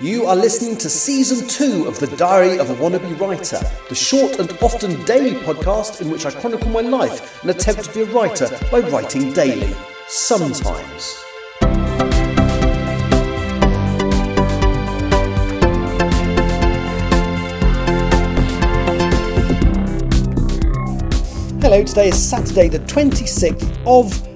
You are listening to Season 2 of The Diary of a Wannabe Writer, the short and often daily podcast in which I chronicle my life and attempt to be a writer by writing daily. Sometimes. Hello, today is Saturday the 26th of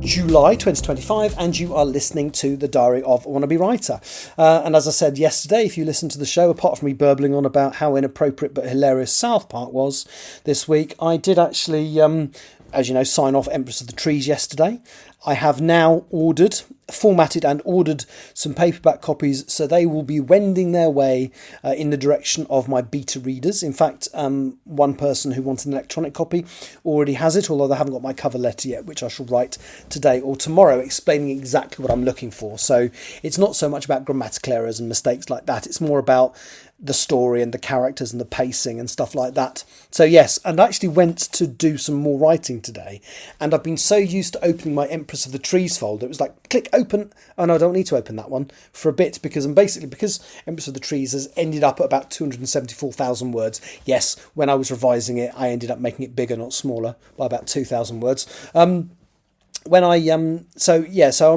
July 2025, and you are listening to The Diary of a Wannabe Writer. And as I said yesterday, if you listen to the show, apart from me burbling on about how inappropriate but hilarious South Park was this week, I did actually, as you know, sign off Empress of the Trees yesterday. I have now formatted and ordered some paperback copies, so they will be wending their way in the direction of my beta readers. In fact, one person who wanted an electronic copy already has it, although they haven't got my cover letter yet, which I shall write today or tomorrow, explaining exactly what I'm looking for. So it's not so much about grammatical errors and mistakes like that. It's more about the story and the characters and the pacing and stuff like that. So yes, and I actually went to do some more writing today, and I've been so used to opening my Empress of the Trees folder, it was like click open. Oh no, I don't need to open that one for a bit, because because Empress of the Trees has ended up at about 274,000 words. Yes, when I was revising it, I ended up making it bigger, not smaller, by about 2,000 words. So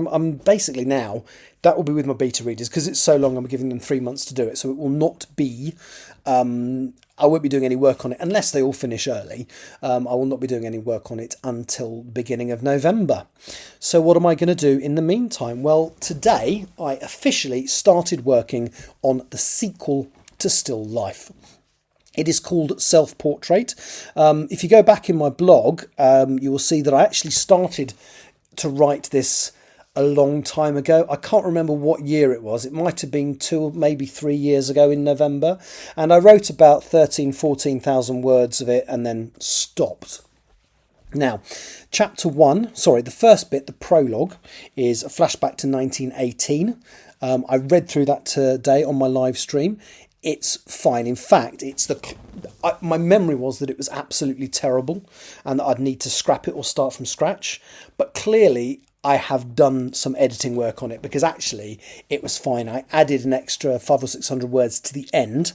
I'm basically now, that will be with my beta readers, because it's so long, I'm giving them 3 months to do it. So it will not be, I won't be doing any work on it unless they all finish early. I will not be doing any work on it until beginning of November. So what am I going to do in the meantime? Well, today I officially started working on the sequel to Still Life. It is called Self-Portrait. If you go back in my blog, you will see that I actually started to write this a long time ago. I can't remember what year it was. It might have been 2, maybe 3 years ago in November. And I wrote about 14,000 words of it and then stopped. Now, the first bit, the prologue, is a flashback to 1918. I read through that today on my live stream. It's fine. In fact, my memory was that it was absolutely terrible and that I'd need to scrap it or start from scratch. But clearly, I have done some editing work on it, because actually it was fine. I added an extra 500 or 600 words to the end,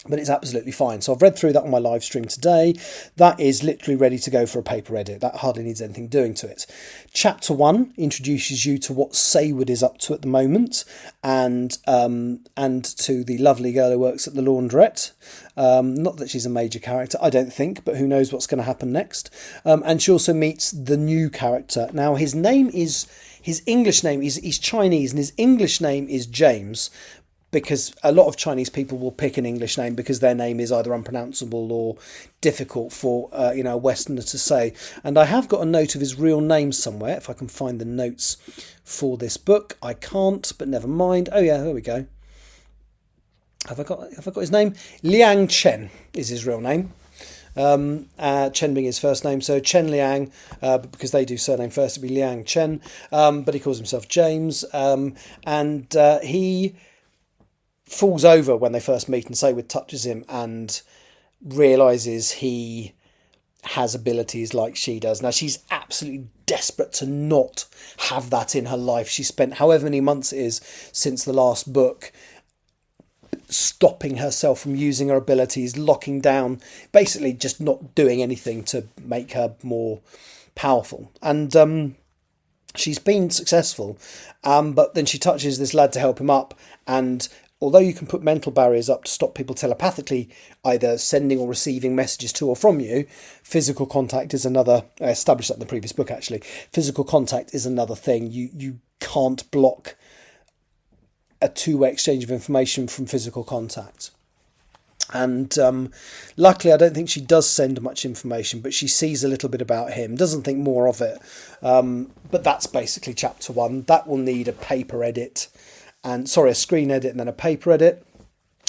but it's absolutely fine. So I've read through that on my live stream today. That is literally ready to go for a paper edit. That hardly needs anything doing to it. Chapter 1 introduces you to what Sayward is up to at the moment, and to the lovely girl who works at the laundrette. Not that she's a major character, I don't think, but who knows what's going to happen next. And she also meets the new character. Now, his English name is, he's Chinese, and his English name is James, because a lot of Chinese people will pick an English name because their name is either unpronounceable or difficult for a Westerner to say. And I have got a note of his real name somewhere, if I can find the notes for this book. I can't, but never mind. Oh yeah, there we go. Have I got his name? Liang Chen is his real name. Chen being his first name, so Chen Liang, but because they do surname first, it'd be Liang Chen. But he calls himself James, and he falls over when they first meet, and Sayward touches him and realises he has abilities like she does. Now, she's absolutely desperate to not have that in her life. She spent however many months it is since the last book stopping herself from using her abilities, locking down, basically just not doing anything to make her more powerful. And she's been successful, but then she touches this lad to help him up, and although you can put mental barriers up to stop people telepathically either sending or receiving messages to or from you, physical contact is another. I established that in the previous book, actually. Physical contact is another thing. You can't block a two-way exchange of information from physical contact. And luckily, I don't think she does send much information, but she sees a little bit about him, doesn't think more of it. But that's basically chapter 1. That will need a paper edit. A screen edit and then a paper edit.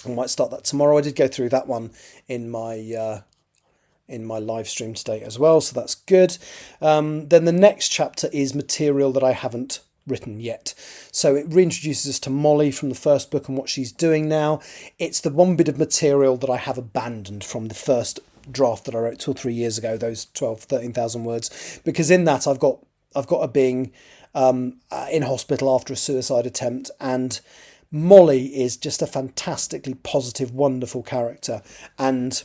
I might start that tomorrow. I did go through that one in my live stream today as well, so that's good. Then the next chapter is material that I haven't written yet. So it reintroduces us to Molly from the first book and what she's doing now. It's the one bit of material that I have abandoned from the first draft that I wrote 2 or 3 years ago, those 13,000 words, because in that I've got her being in hospital after a suicide attempt, and Molly is just a fantastically positive, wonderful character. And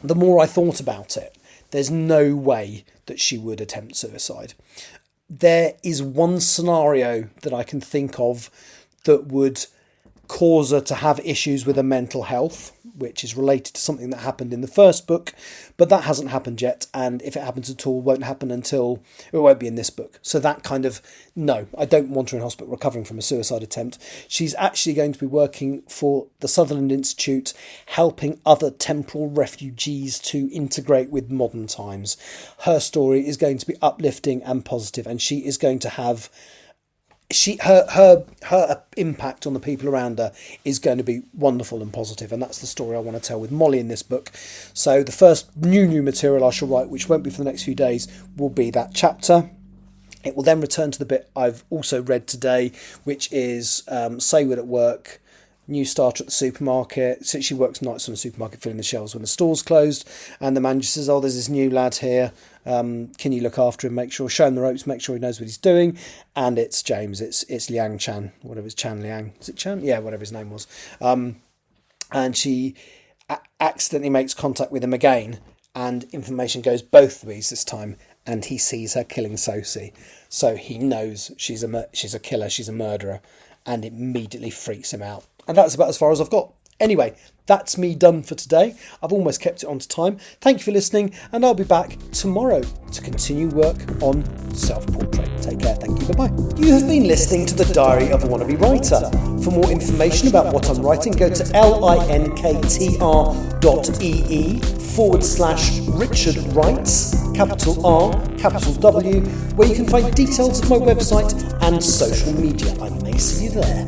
the more I thought about it, there's no way that she would attempt suicide. There is one scenario that I can think of that would cause her to have issues with her mental health, which is related to something that happened in the first book, but that hasn't happened yet, and if it happens at all, won't happen until it won't be in this book. So that kind of, no, I don't want her in hospital recovering from a suicide attempt. She's actually going to be working for the Sutherland Institute, helping other temporal refugees to integrate with modern times. Her story is going to be uplifting and positive, and she is going to have her impact on the people around her is going to be wonderful and positive, and that's the story I want to tell with Molly in this book. So the first new material I shall write, which won't be for the next few days, will be that chapter. It will then return to the bit I've also read today, which is Sayward at work, new starter at the supermarket. So she works nights on the supermarket filling the shelves when the store's closed, and the manager says, oh, there's this new lad here, can you look after him, show him the ropes, make sure he knows what he's doing? And it's James, it's Liang Chan, whatever it's Chan Liang, is it Chan? Yeah, whatever his name was. And she accidentally makes contact with him again, and information goes both ways this time, and he sees her killing Sosie. So he knows she's a killer, she's a murderer, and it immediately freaks him out. And that's about as far as I've got. Anyway, that's me done for today. I've almost kept it on to time. Thank you for listening, and I'll be back tomorrow to continue work on self-portrait. Take care. Thank you. Bye-bye. You have been listening to The Diary of a Wannabe Writer. For more information about what I'm writing, go to linktr.ee/Richard Writes, capital R, capital W, where you can find details of my website and social media. I may see you there.